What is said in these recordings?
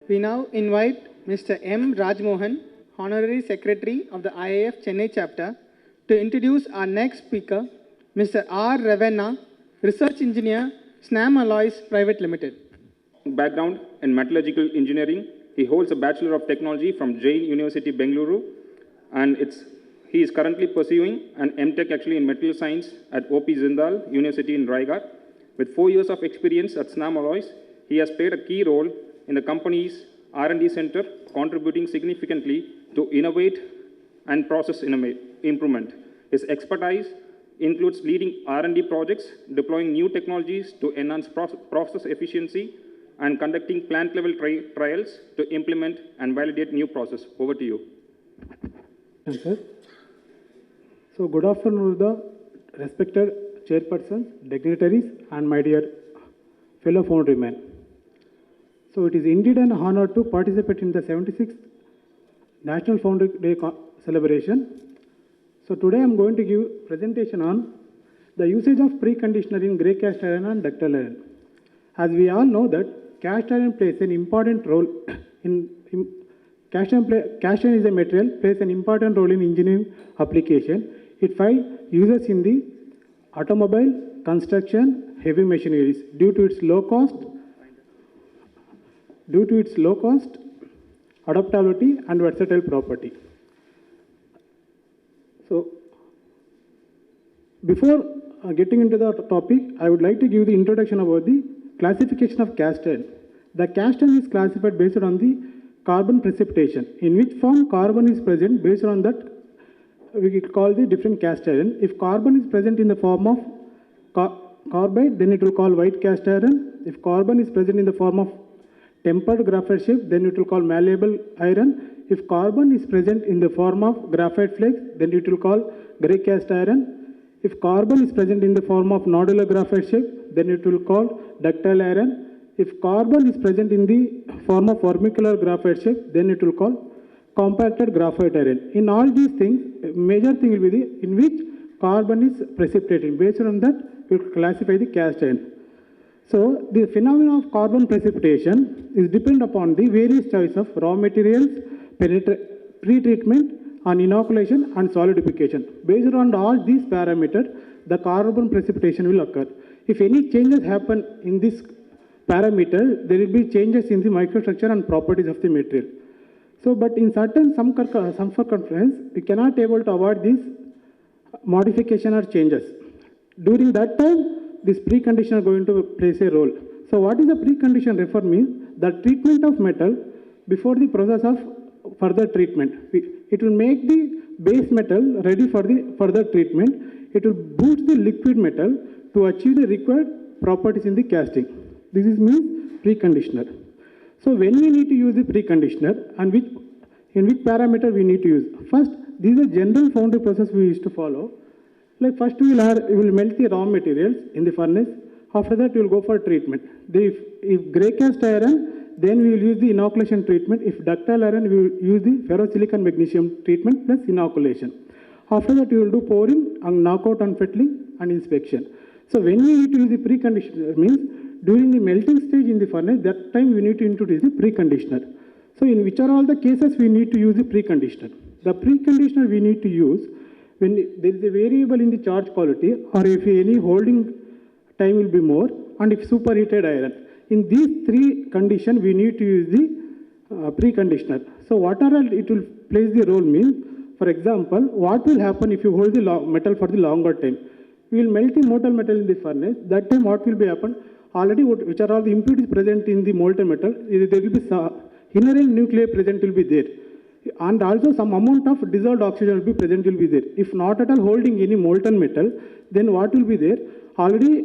We now invite Mr. M. Rajmohan, Honorary Secretary of the IAF Chennai Chapter, to introduce our next speaker, Mr. R. Revanna, Research Engineer, Snam Alloys Private Limited. Background in metallurgical engineering. He holds a Bachelor of Technology from Jain University, Bengaluru, and he is currently pursuing an MTech actually in Material Science at OP Jindal University in Raigad. With 4 years of experience at Snam Alloys, he has played a key role in the company's R&D center, contributing significantly to innovate and process improvement. His expertise includes leading R&D projects, deploying new technologies to enhance process efficiency, and conducting plant-level trials to implement and validate new process. Over to you. Thank you, sir. So, good afternoon to the respected chairpersons, dignitaries, and my dear fellow Foundrymen. So, it is indeed an honor to participate in the 76th National Foundry Day celebration. So, today I am going to give presentation on the usage of preconditioner in grey cast iron and ductile iron. As we all know that cast iron plays an important role in cast iron is a material, plays an important role in engineering application. It finds uses in the automobile, construction, heavy machineries due to its low cost, adaptability and versatile property. So, before getting into the topic, I would like to give the introduction about the classification of cast iron. The cast iron is classified based on the carbon precipitation. In which form carbon is present, based on that we call the different cast iron. If carbon is present in the form of carbide, then it will call white cast iron. If carbon is present in the form of tempered graphite shape, then it will call malleable iron. If carbon is present in the form of graphite flakes, then it will call grey cast iron. If carbon is present in the form of nodular graphite shape, then it will call ductile iron. If carbon is present in the form of vermicular graphite shape, then it will call compacted graphite iron. In all these things, major thing will be in which carbon is precipitating. Based on that, we will classify the cast iron. So, the phenomenon of carbon precipitation is dependent upon the various choice of raw materials, pre-treatment, and inoculation and solidification. Based on all these parameters, the carbon precipitation will occur. If any changes happen in this parameter, there will be changes in the microstructure and properties of the material. So, but in some circumstances, we cannot able to avoid these modification or changes. During that time, this preconditioner is going to play a role. So, what is the precondition refer means? The treatment of metal before the process of further treatment. It will make the base metal ready for the further treatment. It will boost the liquid metal to achieve the required properties in the casting. This is means preconditioner. So, when we need to use the preconditioner and in which parameter we need to use? First, this is a general foundry process we used to follow. Like first we will melt the raw materials in the furnace. After that we will go for treatment. If grey cast iron, then we will use the inoculation treatment. If ductile iron, we will use the ferrosilicon magnesium treatment plus inoculation. After that we will do pouring and knockout and fettling and inspection. So when we need to use the preconditioner means during the melting stage in the furnace, that time we need to introduce the preconditioner. So in which are all the cases we need to use the preconditioner? The preconditioner we need to use when there is a variable in the charge quality or if any holding time will be more and if superheated iron. In these three conditions we need to use the preconditioner. So what are it will plays the role means, for example, what will happen if you hold the metal for the longer time? We will melt the molten metal in the furnace. That time what will be happen? Already which are all the impurities present in the molten metal, there will be inherent nuclei present will be there. And also some amount of dissolved oxygen will be present will be there. If not at all holding any molten metal, then what will be there? Already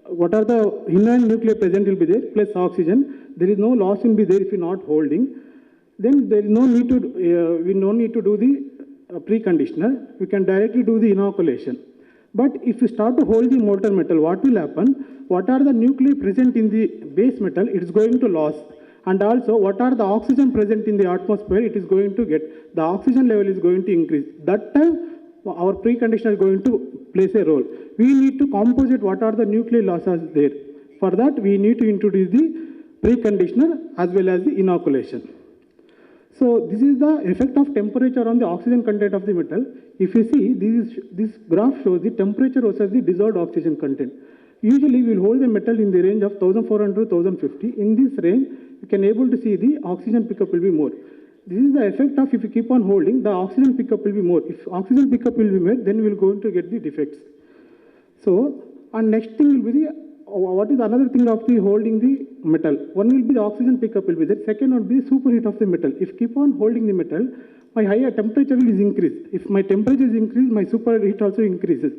what are the inherent nuclei present will be there plus oxygen. There is no loss will be there if you are not holding. Then there is no need to we no need to do the preconditioner. We can directly do the inoculation. But if you start to hold the molten metal, what will happen? What are the nuclei present in the base metal? It is going to lose. And also, what are the oxygen present in the atmosphere? It is going to get, the oxygen level is going to increase. That time, our preconditioner is going to play a role. We need to composite what are the nuclear losses there. For that, we need to introduce the preconditioner as well as the inoculation. So this is the effect of temperature on the oxygen content of the metal. If you see, this graph shows the temperature versus the dissolved oxygen content. Usually we will hold the metal in the range of 1400 to 1050. In this range, you can able to see the oxygen pickup will be more. This is the effect of if you keep on holding, the oxygen pickup will be more. If oxygen pickup will be more, then we will going to get the defects. So, and next thing will be the, what is another thing of the holding the metal? One will be the oxygen pickup will be there. Second will be the superheat of the metal. If keep on holding the metal, my higher temperature is increased. If my temperature is increased, my superheat also increases.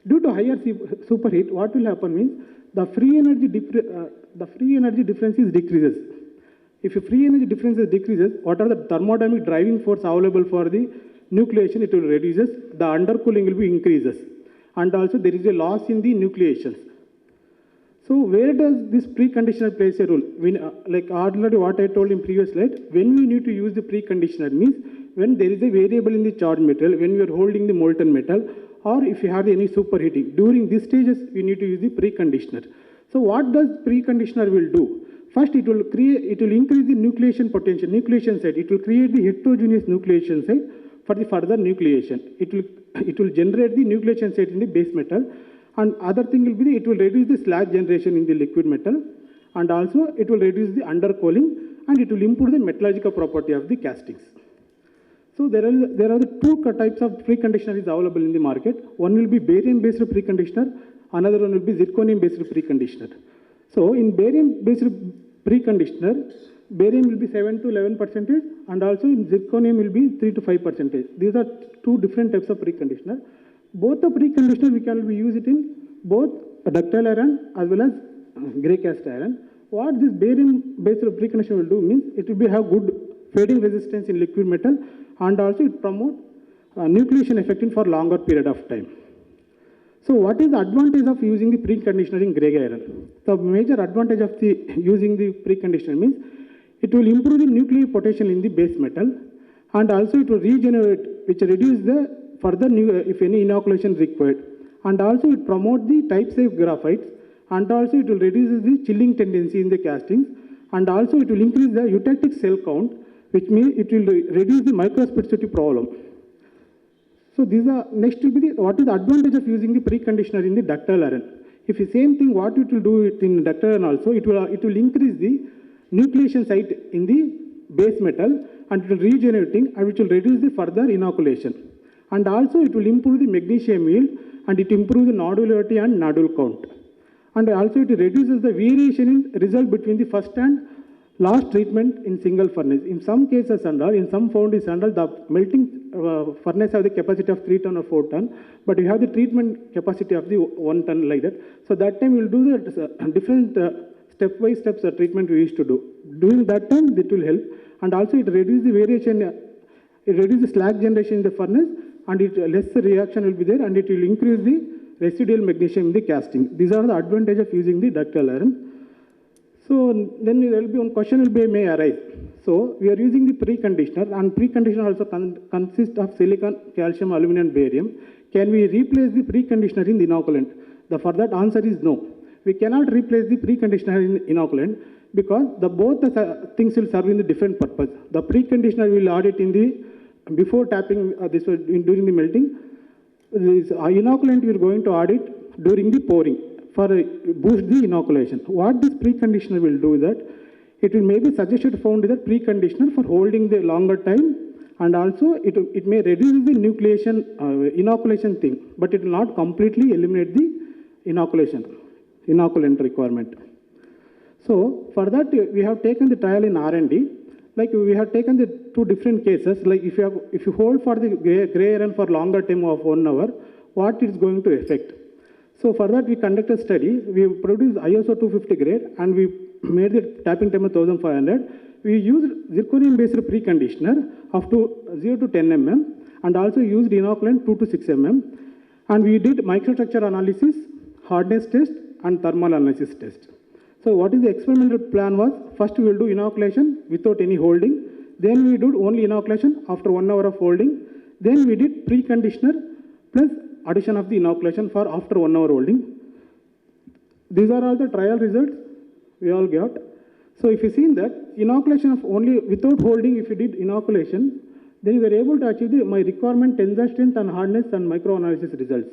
Due to higher superheat, what will happen means the free energy difference is decreases. If your free energy difference decreases, what are the thermodynamic driving force available for the nucleation? It will reduces. The undercooling will be increases, and also there is a loss in the nucleations. So where does this preconditioner plays a role? Like already what I told in previous slide, when we need to use the preconditioner means when there is a variable in the charged metal, when we are holding the molten metal, or if you have any superheating. During these stages, we need to use the preconditioner. So what does preconditioner will do? First, it will increase the nucleation potential, nucleation site. It will create the heterogeneous nucleation site for the further nucleation. It will generate the nucleation site in the base metal. And other thing will be it will reduce the slag generation in the liquid metal, and also it will reduce the undercooling, and it will improve the metallurgical property of the castings. So there are the two types of preconditioner is available in the market. One will be barium-based preconditioner, another one will be zirconium-based preconditioner. So in barium-based preconditioner, barium will be 7 to 11%, and also in zirconium will be 3 to 5%. These are two different types of preconditioner. Both the preconditioner we can use it in both ductile iron as well as grey cast iron. What this barium-based preconditioner will do means it will have good fading resistance in liquid metal, and also it promote nucleation effect for longer period of time. So what is the advantage of using the preconditioner in grey iron? The major advantage of using the preconditioner means it will improve the nuclear potential in the base metal, and also it will regenerate, which reduce the further if any inoculation required, and also it promote the type safe graphites, and also it will reduce the chilling tendency in the castings, and also it will increase the eutectic cell count, which means it will reduce the microspecificity problem. So these are next will be what is the advantage of using the preconditioner in the ductile iron. If the same thing what it will do it in ductile iron also, it will increase the nucleation site in the base metal, and it will regenerating, and which will reduce the further inoculation. And also it will improve the magnesium yield, and it improves the nodularity and nodule count. And also it reduces the variation in result between the first and last treatment in single furnace. In some cases and all, in some foundries and all, the melting furnace have the capacity of 3 ton or 4 ton, but you have the treatment capacity of the 1 ton like that. So that time we will do the different step-by-step steps treatment we used to do. During that time, it will help. And also it reduces the variation, it reduces the slag generation in the furnace, and less reaction will be there, and it will increase the residual magnesium in the casting. These are the advantage of using the ductile iron. So then there will be one question may arise. So we are using the preconditioner, and preconditioner also consists of silicon, calcium, aluminum, barium. Can we replace the preconditioner in the inoculant? For that answer is no. We cannot replace the preconditioner in inoculant, because both the things will serve in the different purpose. The preconditioner will add it in the before tapping during the melting. This inoculant we are going to add it during the pouring for boost the inoculation. What this preconditioner will do is that it will maybe suggested found that preconditioner for holding the longer time, and also it may reduce the nucleation inoculation thing, but it will not completely eliminate the inoculant requirement. So for that we have taken the trial in R&D. Like we have taken the two different cases. Like if you hold for the gray iron for longer time of 1 hour, what it's going to affect. So for that we conducted a study. We produced ISO 250 grade, and we made the tapping time of 1500. We used zirconium-based preconditioner up to 0 to 10 mm, and also used inoculant 2 to 6 mm. And we did microstructure analysis, hardness test, and thermal analysis test. So what is the experimental plan was, first we will do inoculation without any holding. Then we do only inoculation after 1 hour of holding. Then we did preconditioner plus addition of the inoculation for after 1 hour holding. These are all the trial results we all got. So if you see that inoculation of only without holding, if you did inoculation, then you were able to achieve my requirement tensile strength and hardness and microanalysis results.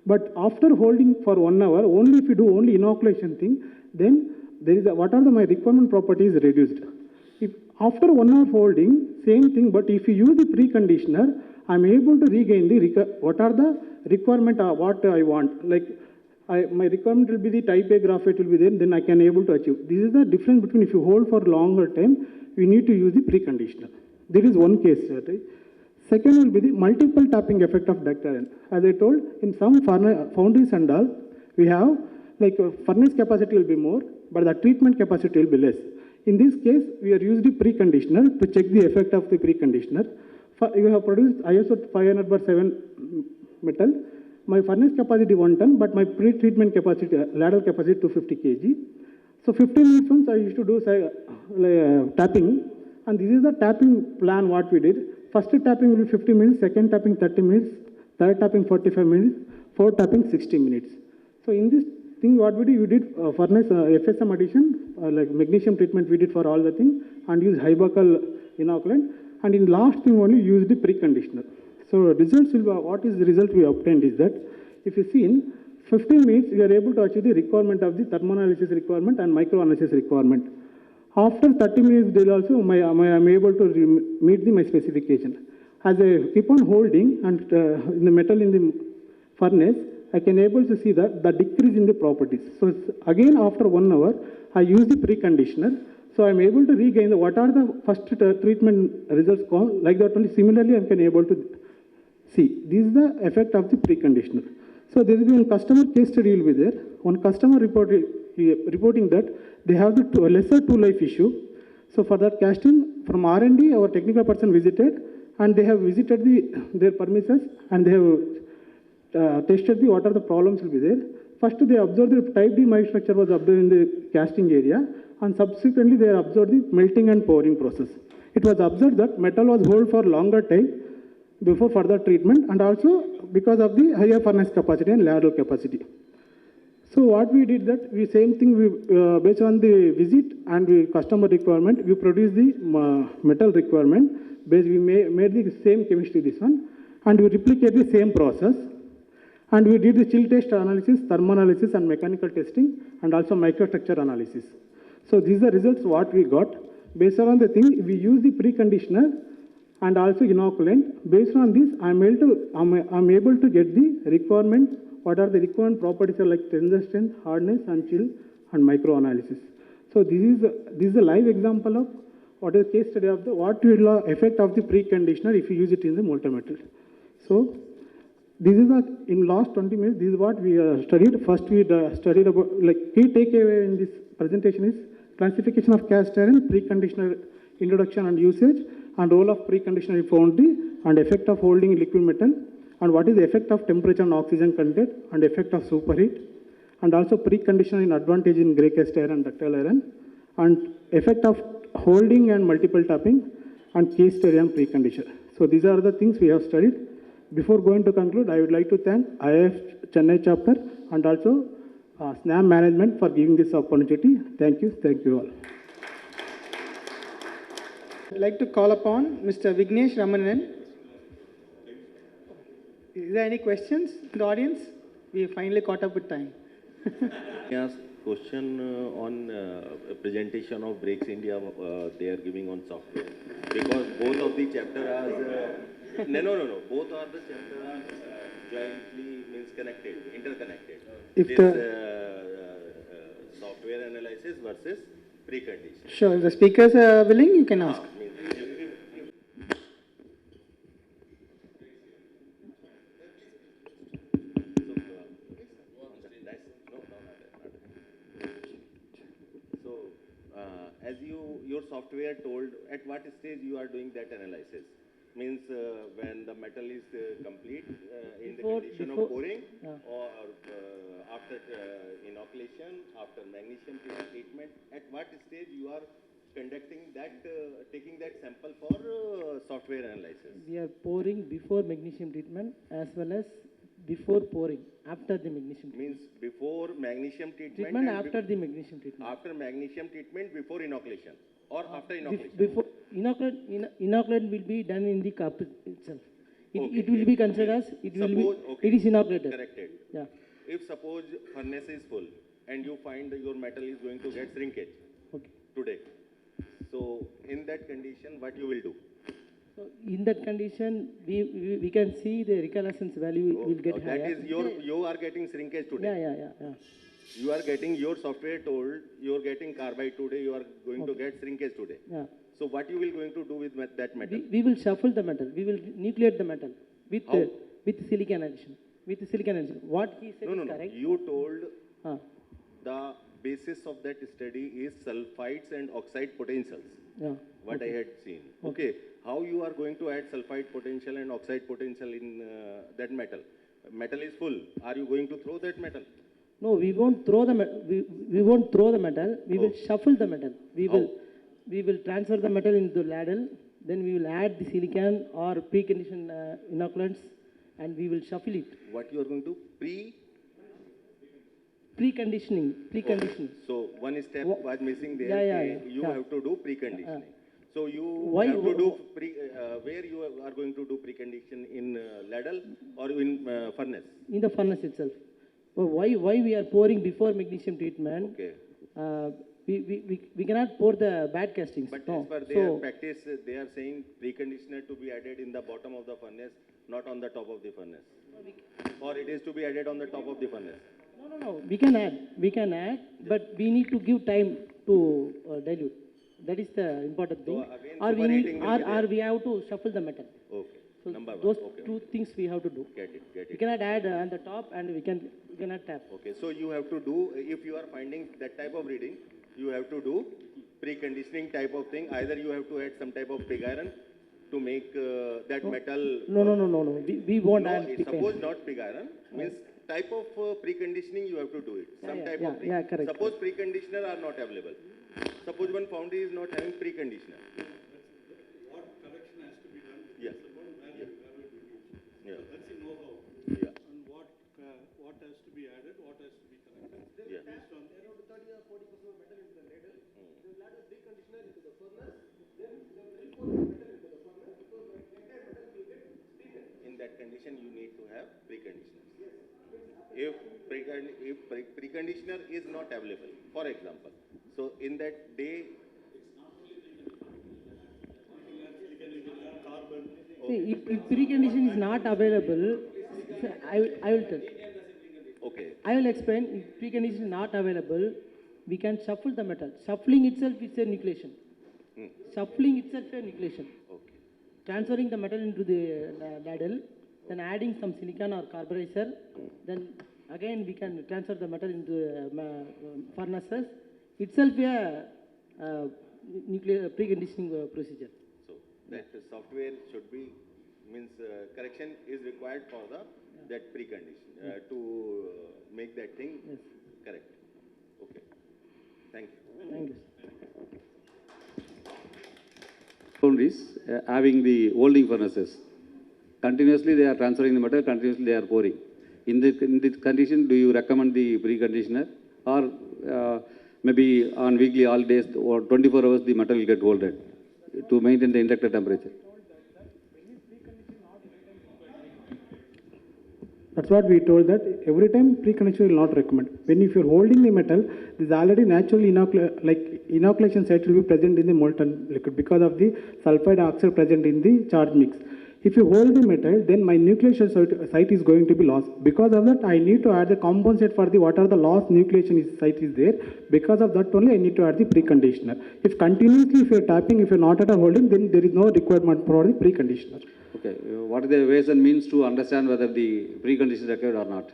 But after holding for 1 hour, only if you do only inoculation thing, then there is what are my requirement properties reduced. If after 1 hour holding, same thing, but if you use the preconditioner, I'm able to regain what are the requirement what I want. Like my requirement will be the type A graphite will be there, then I can able to achieve. This is the difference between if you hold for longer time, we need to use the preconditioner. There is one case, right? Second will be the multiple tapping effect of ductile. As I told, in some foundries and all, we have like furnace capacity will be more, but the treatment capacity will be less. In this case, we are used the preconditioner to check the effect of the preconditioner. You have produced ISO 500/7 metal. My furnace capacity 1 ton, but my pre-treatment capacity, lateral capacity 250 kg. So 15 minutes once I used to do tapping, and this is the tapping plan what we did. First tapping will be 50 minutes, second tapping 30 minutes, third tapping 45 minutes, fourth tapping 60 minutes. So in this thing what we did, you did furnace FSM addition, like magnesium treatment we did for all the thing, and use high buckle inoculant, and in last thing only use the preconditioner. So results will be, what is the result we obtained is that, if you see in 15 minutes, we are able to achieve the requirement of the thermoanalysis requirement and microanalysis requirement. After 30 minutes, they also I'm able to meet my specification. As I keep on holding and in the metal in the furnace, I can able to see that the decrease in the properties. So again, after 1 hour, I use the preconditioner. So I'm able to regain what are the first treatment results like that only. Similarly, I can able to see. This is the effect of the preconditioner. So there will be one customer case study will be there. One customer reporting that they have the lesser tool life issue. So for that casting, from R&D, our technical person visited, and they have visited their premises, and they have tested what are the problems will be there. First, they observed the type D microstructure was observed in the casting area, and subsequently they observed the melting and pouring process. It was observed that metal was held for longer time before further treatment, and also because of the higher furnace capacity and lateral capacity. So what we did that, we same thing, we based on the visit and the customer requirement, we produced the metal requirement, we made the same chemistry this one, and we replicate the same process, and we did the chill test analysis, thermoanalysis and mechanical testing, and also microstructure analysis. So these are results what we got. Based on the thing, we use the preconditioner and also inoculant. Based on this, I'm able to get the requirement, what are the required properties are like tensile strength, hardness and chill and microanalysis. So this is a live example of what is case study of what will effect of the preconditioner if you use it in the molten metal. So this is in last 20 minutes, this is what we studied. First we studied about, like key takeaway in this presentation is classification of cast iron, preconditioner introduction and usage, and role of preconditioner in foundry, and effect of holding liquid metal, and what is the effect of temperature and oxygen content, and effect of superheat, and also preconditioner in advantage in grey cast iron and ductile iron, and effect of holding and multiple tapping, and case study and preconditioner. So these are the things we have studied. Before going to conclude, I would like to thank IIF Chennai chapter and also Snam management for giving this opportunity. Thank you all. I'd like to call upon Mr. Vignesh Ramanan. Is there any questions in the audience? We finally caught up with time. Yes, question on presentation of Breaks India they are giving on software. Because both of the chapter are, no. Both are the chapter are jointly means connected, interconnected. If software analysis versus precondition. Sure, if the speakers are willing, you can ask. As your software told, at what stage you are doing that analysis? Means when the metal is complete in the condition of pouring, or after inoculation, after magnesium treatment, at what stage you are conducting that, taking that sample for software analysis? We are pouring before magnesium treatment as well as before pouring, after the magnesium treatment. Means before magnesium treatment, Treatment and after the magnesium treatment. after magnesium treatment, before inoculation, or after inoculation. Before inoculation will be done in the cup itself. Okay. It will be considered as it will be. Okay. It is inoculated. Corrected. Yeah. If suppose furnace is full and you find that your metal is going to get shrinkage Okay. today, so in that condition, what you will do? So in that condition, we can see the recalcitrance value will get higher. That is you are getting shrinkage today. Yeah. You are getting your software told you are getting carbide today. You are going to get shrinkage today. Yeah. So what you will going to do with that metal? We will shuffle the metal. We will nucleate the metal with How? with silicon addition. With silicon addition. What he said is correct. You told the basis of that study is sulfides and oxide potentials. Yeah. What I had seen. Okay. How you are going to add sulfide potential and oxide potential in that metal? Metal is full. Are you going to throw that metal? No, we won't throw the we won't throw the metal. We will shuffle the metal. We will transfer the metal into the ladle. Then we will add the silicon or preconditioned inoculants, and we will shuffle it. What you are going to Preconditioning. So one step was missing there. Yeah. You have to do preconditioning. So you have to do where you are going to do precondition in ladle or in furnace? In the furnace itself. So why we are pouring before magnesium treatment? Okay. We cannot pour the bad castings. But no. as per their practice, they are saying preconditioner to be added in the bottom of the furnace, not on the top of the furnace. Or it is to be added on the top of the furnace. No. We can add, but we need to give time to dilute. That is the important thing. So or we have to shuffle the metal. Okay. So Number one. those Okay. two things we have to do. Get it. We cannot add on the top, and we cannot tap. Okay. So you have to do, if you are finding that type of reading, you have to do preconditioning type of thing. Either you have to add some type of pig iron to make that metal. No. We won't add pig iron. Suppose not pig iron, means type of preconditioning you have to do it. Some type of thing. Yeah, correct. Suppose preconditioner are not available. Suppose one foundry is not having preconditioner. What correction has to be done? Yes. Yeah. That's the know-how. Yeah. And what has to be added, what has to be corrected. Yeah. Based on Around 30 or 40% of metal into the ladle. Then add a preconditioner into the furnace. Then pour the metal into the furnace because the entire metal will get steamed. In that condition, you need to have preconditioners. If preconditioner is not available, for example, so in that day, See, if precondition is not available, I will tell. okay, I will explain. If precondition is not available, we can shuffle the metal. Shuffling itself is a nucleation. Shuffling itself is a nucleation. okay, Transferring the metal into the ladle, then adding some silicon or carburizer, then again we can transfer the metal into furnaces. Itself a nuclear preconditioning procedure. so that software should be, means correction is required for that precondition to make that thing correct. Okay, thank you. Thank you. Foundries having the holding furnaces. Continuously they are transferring the metal, continuously they are pouring. In this condition, do you recommend the preconditioner, or maybe on weekly all days or 24 hours the metal will get welded to maintain the inductor temperature? That's what we told, that every time preconditioner will not recommend. When if you're holding the metal, there's already natural inoculation site will be present in the molten liquid because of the sulfide oxide present in the charge mix. If you hold the metal, then my nucleation site is going to be lost. Because of that, I need to add the compensate for the what are the lost nucleation site is there. Because of that only, I need to add the preconditioner. If continuously, if you're tapping, if you're not at all holding, then there is no requirement for the preconditioner. Okay, what are the ways and means to understand whether the precondition is required or not?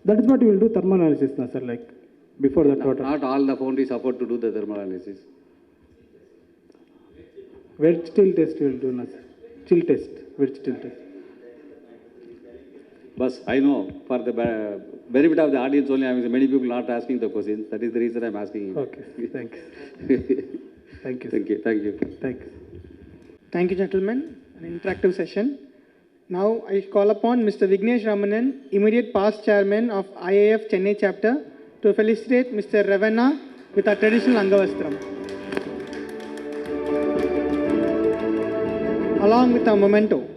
That is what we will do thermal analysis, na, sir, like before that. Not all the foundries afford to do the thermal analysis. Wet still test we will do, na, sir. Chill test, wet still test. But I know for the benefit of the audience only, I mean, many people not asking the questions. That is the reason I'm asking you. Okay, thanks. Thank you. Thank you. Thank you. Thanks. Thank you, gentlemen. An interactive session. Now I call upon Mr. Vignesh Ramanan, immediate past chairman of IAF Chennai chapter, to felicitate Mr. Revanna with our traditional Angavastram, along with a memento.